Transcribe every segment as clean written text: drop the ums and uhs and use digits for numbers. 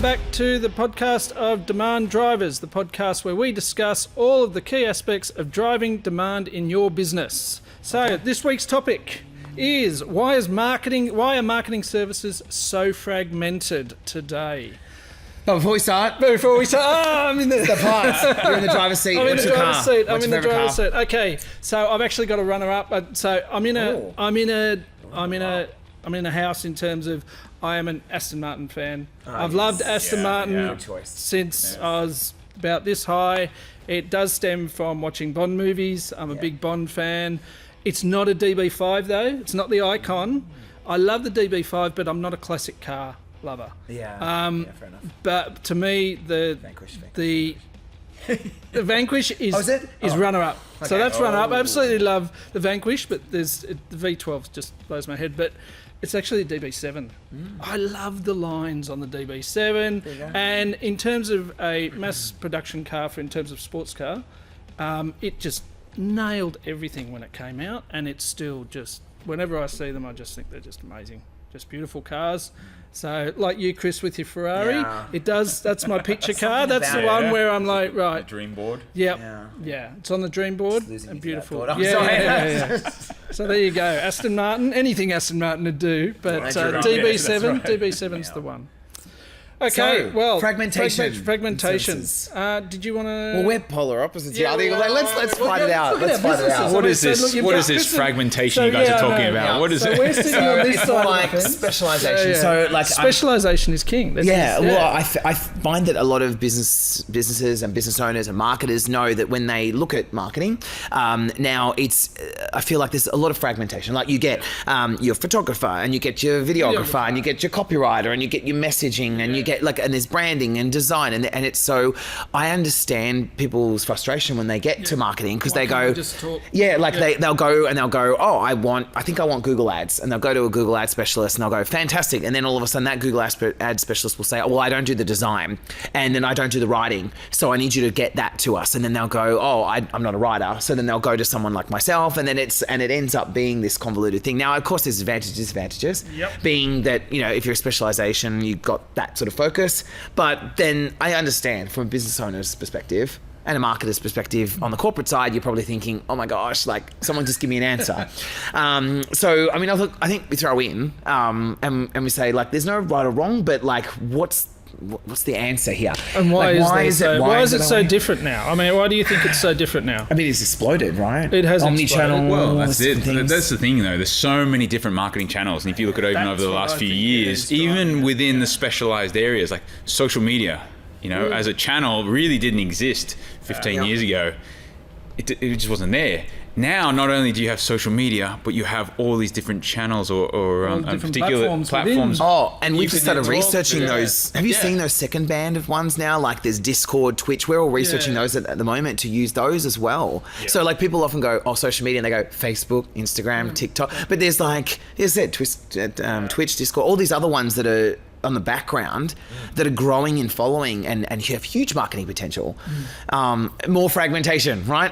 welcome back to the podcast of Demand Drivers, the podcast where we discuss all of the key aspects of driving demand in your business. So this week's topic is why are marketing services so fragmented today? But before we start, I'm in the part. You're in the driver's seat. I'm in the driver's seat. What's your favourite car? Seat. Okay, so I've actually got a runner-up. So I'm in a house in terms of I am an Aston Martin fan. I've loved Aston Martin since I was about this high. It does stem from watching Bond movies. I'm a big Bond fan. It's not a DB5 though. It's not the Icon. I love the DB5, but I'm not a classic car lover. Fair enough. But to me, the Vanquish is runner-up. Okay. So that's runner-up. I absolutely love the Vanquish, but the V12 just blows my head. But it's actually the DB7. I love the lines on the DB7. And in terms of a mass production car, in terms of sports car, it just nailed everything when it came out. And it's still just, whenever I see them, I just think they're just amazing. Just beautiful cars. So, like you, Chris, with your Ferrari, it does. That's my picture car. That's the one where I'm like, right. The dream board. Yep. Yeah. It's on the dream board and beautiful. So there you go. Aston Martin. Anything Aston Martin would do, but DB7. DB7's the one. Okay, so, fragmentation. Fragmentation. Did you want to? Well, we're polar opposites. Let's fight it out. What is this fragmentation you guys are talking about? What is it? We're sitting on this side. Like specialization. So, like specialization is king. Well, I find that a lot of businesses and business owners and marketers know that when they look at marketing, now I feel like there's a lot of fragmentation. Like you get your photographer, and you get your videographer, and you get your copywriter, and you get your messaging, and you get and there's branding and design, and it's so I understand people's frustration when they get to marketing because they go they'll go I think I want Google ads, and they'll go to a Google ad specialist and they'll go fantastic, and then all of a sudden that Google ad specialist will say, oh, well, I don't do the design, and then I don't do the writing, so I need you to get that to us, and then they'll go, oh, I'm not a writer, so then they'll go to someone like myself, and then it ends up being this convoluted thing. Now, of course, there's disadvantages, being that if you're a specialization, you've got that sort of focus, but then I understand from a business owner's perspective and a marketer's perspective. On the corporate side, you're probably thinking, oh my gosh, someone just give me an answer. So I mean, I think we throw in and we say there's no right or wrong, but what's the answer here? And why is it so different now? I mean, why do you think it's so different now? I mean, it's exploded, right? It has omnichannel. Well, that's it. That's the thing, though. There's so many different marketing channels, and if you look at over the last few years, even within the specialized areas like social media, as a channel, really didn't exist 15 years ago. It just wasn't there. Now, not only do you have social media, but you have all these different channels or particular platforms. Oh, and we've just started researching those. Have you seen those second band of ones now? Like there's Discord, Twitch. We're all researching those at the moment to use those as well. Yeah. So people often go, social media, and they go Facebook, Instagram, TikTok. But there's Twitch, Discord, all these other ones that are on the background that are growing in following and have huge marketing potential. More fragmentation, right?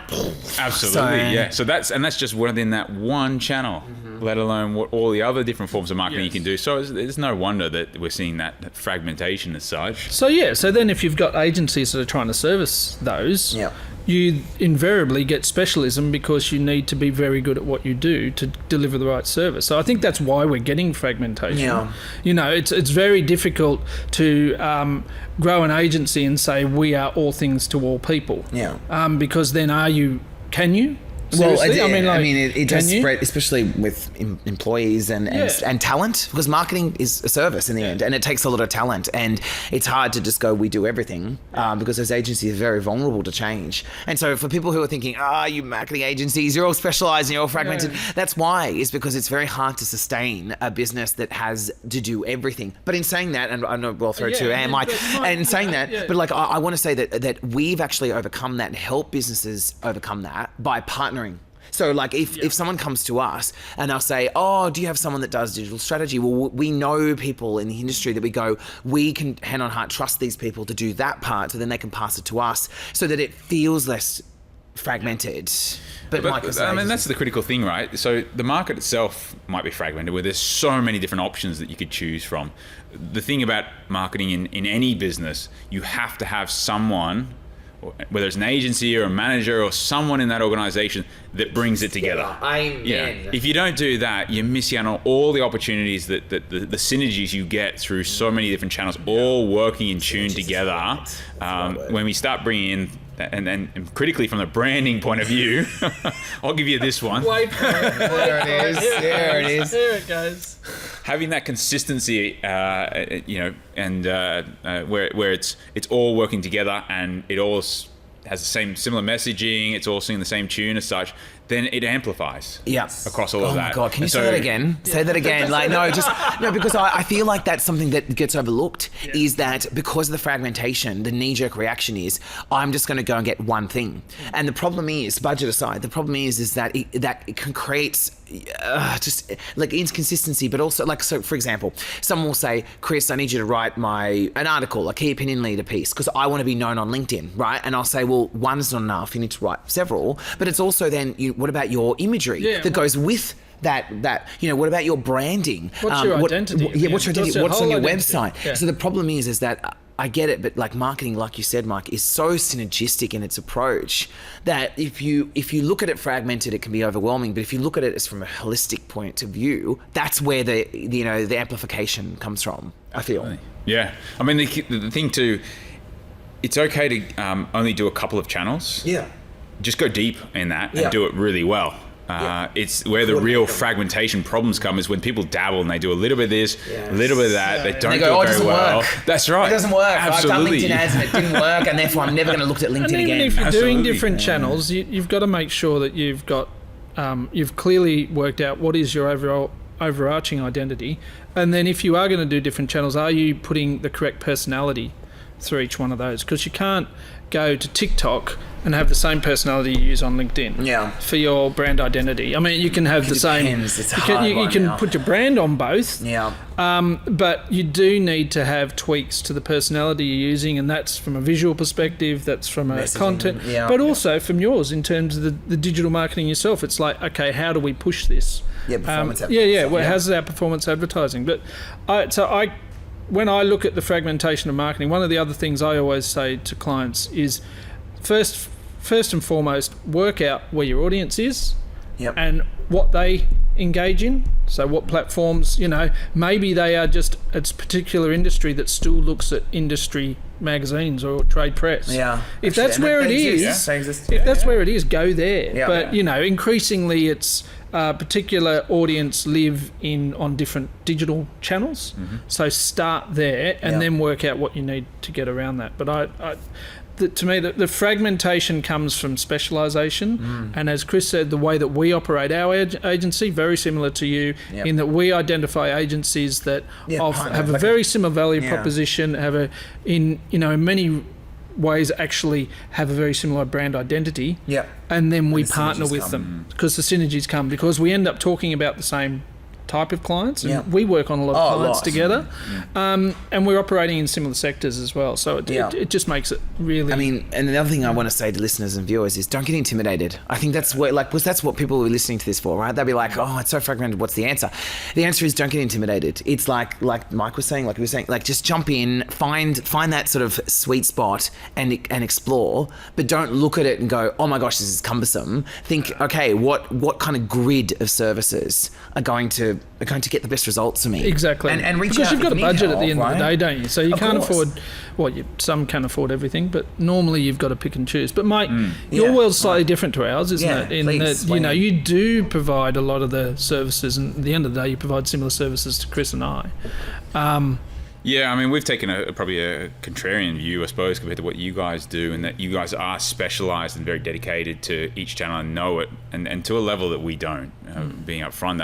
Absolutely, So that's just within that one channel, let alone what all the other different forms of marketing you can do. So it's no wonder that we're seeing that fragmentation as such. So then if you've got agencies that are trying to service those, you invariably get specialism because you need to be very good at what you do to deliver the right service. So I think that's why we're getting fragmentation. It's very difficult to grow an agency and say we are all things to all people. Because then can you? Seriously? Well, it does spread, especially with employees and talent, because marketing is a service in the end, and it takes a lot of talent, and it's hard to just go, we do everything, because those agencies are very vulnerable to change. And so for people who are thinking, you marketing agencies, you're all specialized and you're all fragmented, that's why, is because it's very hard to sustain a business that has to do everything. But in saying that, and I know we'll throw to Mike, and saying that, but I want to say that we've actually overcome that and help businesses overcome that by partnering. So if someone comes to us and they'll say, oh, do you have someone that does digital strategy? Well, we know people in the industry that we can hand on heart trust these people to do that part, so then they can pass it to us so that it feels less fragmented. But But, Mike was I saying, mean, that's the critical thing, right? So the market itself might be fragmented, where there's so many different options that you could choose from. The thing about marketing in any business, you have to have someone, whether it's an agency or a manager or someone in that organization that brings it together. Amen. If you don't do that, you miss out on all the opportunities that the synergies you get through so many different channels, all working in tune together. When we start bringing in, and critically from the branding point of view, I'll give you this one. Wait for it. There it is. There it is. There it goes. Having that consistency, and where it's all working together and it all has the similar messaging, it's all singing the same tune as such, then it amplifies across all of that. Oh my God, can you And say that again? Say that again. Like, no, because I feel like that's something that gets overlooked is that because of the fragmentation, the knee-jerk reaction is, I'm just going to go and get one thing. And the problem is, budget aside, the problem is that it can create just like inconsistency, but also like, so for example, someone will say, Chris, I need you to write an article, a key opinion leader piece, because I want to be known on LinkedIn, right? And I'll say, well, one's not enough. You need to write several, but it's also then, what about your imagery that goes with that, what about your branding? What's your identity? What's your identity? What's on your website? Yeah. So the problem is that I get it, but like marketing, like you said, Mike, is so synergistic in its approach that if you look at it fragmented, it can be overwhelming. But if you look at it as from a holistic point of view, that's where the amplification comes from, I feel. Yeah. I mean, the thing too, it's okay to only do a couple of channels. Yeah. Just go deep in that and do it really well. It's where the real fragmentation problems come is when people dabble and they do a little bit of this, a little bit of that. They don't do it very well. That's right. It doesn't work. Absolutely. I've done LinkedIn ads and it didn't work, and therefore I'm never going to look at LinkedIn And even again. if you're doing Absolutely. different channels, you've got to make sure that you've got you've clearly worked out what is your overarching identity, and then if you are going to do different channels, are you putting the correct personality through each one of those? Because you can't go to TikTok and have the same personality you use on LinkedIn for your brand identity. I mean, you can have the same. It's you can put your brand on both. Yeah. But you do need to have tweaks to the personality you're using, and that's from a visual perspective, that's from a Messaging, content, yeah. but also from yours in terms of the digital marketing yourself. It's like, okay, how do we push this? Yeah, performance Well, how's our performance advertising? But when I look at the fragmentation of marketing, one of the other things I always say to clients is first and foremost, work out where your audience is and what they engage in. So what platforms, maybe they are just a particular industry that still looks at industry magazines or trade press. Yeah. If that's where it is, if that's where it is, go there. Yeah. But, increasingly it's particular audience live on different digital channels. Mm-hmm. So start there and then work out what you need to get around that. But to me, the fragmentation comes from specialisation. And as Chris said, the way that we operate our agency, very similar to you, in that we identify agencies that have a very similar value proposition, have in many ways actually have a very similar brand identity. And then we partner with them because the synergies come, because we end up talking about the same type of clients, and we work on a lot of clients together, and we're operating in similar sectors as well, so it just makes it really. I mean, and the other thing I want to say to listeners and viewers is don't get intimidated. I think that's that's what people are listening to this for, right? They'll be like, oh, it's so fragmented, what's the answer? The answer is don't get intimidated. It's like Mike was saying, like we were saying, like just jump in, find that sort of sweet spot and explore, but don't look at it and go, oh my gosh, this is cumbersome. Think, okay, what kind of grid of services are going to get the best results for me? Exactly. And reach because out you've got a if you budget need at the end help, of the day, don't you? So you Of can't course. afford, some can afford everything, but normally you've got to pick and choose. But mate, your world's slightly different to ours, isn't it? In please, that, you do provide a lot of the services, and at the end of the day, you provide similar services to Chris and I. Yeah, I mean, we've taken probably a contrarian view, I suppose, compared to what you guys do, and that you guys are specialised and very dedicated to each channel and know it, and to a level that we don't. Being upfront,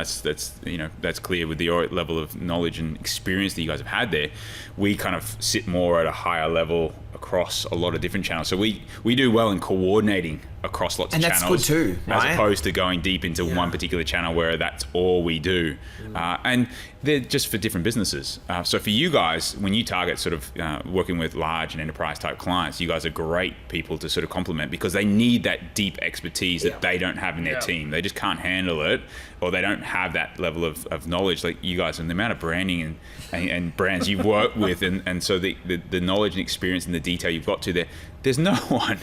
that's clear with your level of knowledge and experience that you guys have had there. We kind of sit more at a higher level across a lot of different channels, so we do well in coordinating across lots And of that's channels, good too, right? as opposed to going deep into one particular channel where that's all we do. And they're just for different businesses. So for you guys, when you target sort of working with large and enterprise type clients, you guys are great people to sort of complement, because they need that deep expertise that they don't have in their team. They just can't handle it, or they don't have that level of knowledge like you guys, and the amount of branding and brands you've worked with, and so the knowledge and experience and the detail you've got to there. There's no one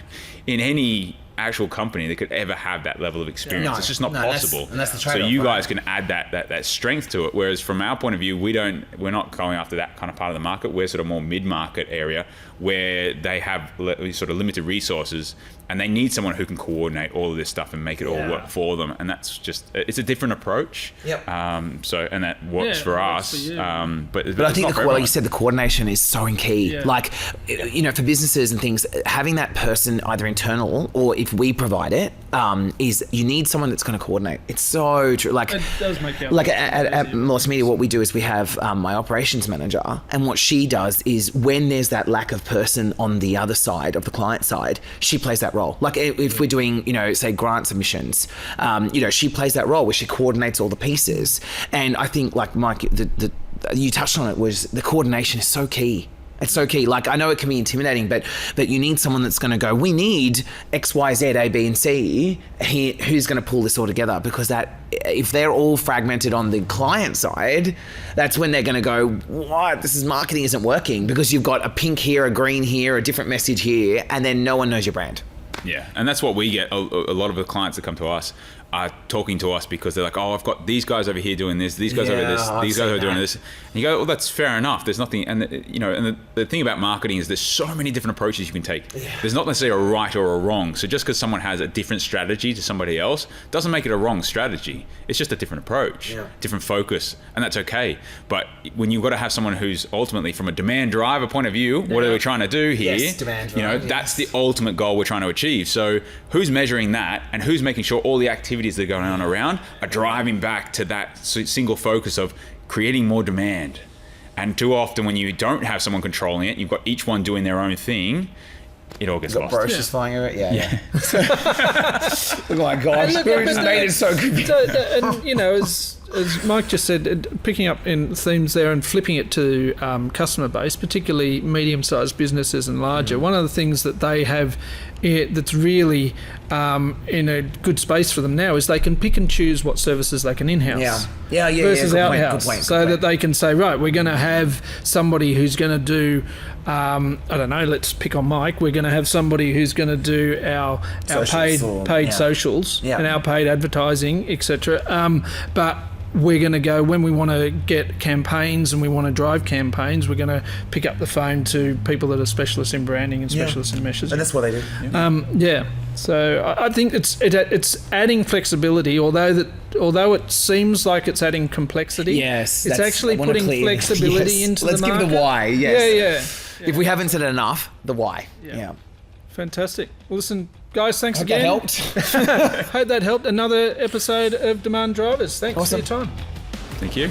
in any actual company that could ever have that level of experience. No, it's just not possible. That's the so trade-off, you right? guys can add that strength to it. Whereas from our point of view, we're not going after that kind of part of the market. We're sort of more mid-market area where they have sort of limited resources, and they need someone who can coordinate all of this stuff and make it all work for them. And that's just, it's a different approach. Yep. And that works for works us. for you. But I think, not for like everyone. you said, the coordination is so key. Yeah. Like, for businesses and things, having that person either internal or if we provide it, is you need someone that's going to coordinate. It's so true. Like, It does make our like life at easier. Melotti, what we do is we have my operations manager, and what she does is when there's that lack of person on the other side of the client side, she plays that role. Like if we're doing, say grant submissions, she plays that role where she coordinates all the pieces. And I think, like Mike, you touched on it, was the coordination is so key. It's so key. Like, I know it can be intimidating, but you need someone that's going to go, we need X, Y, Z, A, B, and C. Who's going to pull this all together? Because that, if they're all fragmented on the client side, that's when they're going to go, what? This is marketing isn't working, because you've got a pink here, a green here, a different message here, and then no one knows your brand. Yeah, and that's what we get. A lot of the clients that come to us are talking to us because they're like, oh, I've got these guys over here doing this, these guys over this, these guys are doing this. And you go, well, that's fair enough. There's nothing, and the thing about marketing is there's so many different approaches you can take. Yeah. There's not necessarily a right or a wrong. So just because someone has a different strategy to somebody else doesn't make it a wrong strategy. It's just a different approach, different focus, and that's okay. But when you've got to have someone who's ultimately, from a demand driver point of view, what are we trying to do here? Yes, demand drive, that's the ultimate goal we're trying to achieve. So who's measuring that, and who's making sure all the activities that are going on around are driving back to that single focus of creating more demand? And too often when you don't have someone controlling it, you've got each one doing their own thing, it all gets lost. Brochures flying over it. Yeah. Oh my gosh, And we look, just made it so good. So, as Mike just said, picking up in themes there and flipping it to customer base, particularly medium-sized businesses and larger, one of the things that they have that's really in a good space for them now is they can pick and choose what services they can in-house. Versus Good out-house. point. That they can say, right, we're going to have somebody who's going to do, I don't know, let's pick on Mike. We're going to have somebody who's going to do our paid socials and our paid advertising, etc. But we're going to go, when we want to get campaigns and we want to drive campaigns, we're going to pick up the phone to people that are specialists in branding and specialists in messaging. And that's what they do. So I think it's adding flexibility, although it seems like it's adding complexity. Yes, it's actually putting flexibility into Let's the market. give the why. Yes. Yeah. If we haven't said it enough, the why. Yeah. Fantastic. Well, listen, guys, thanks Hope again. that helped. Hope that helped. Another episode of Demand Drivers. Thanks Awesome. for your time. Thank you.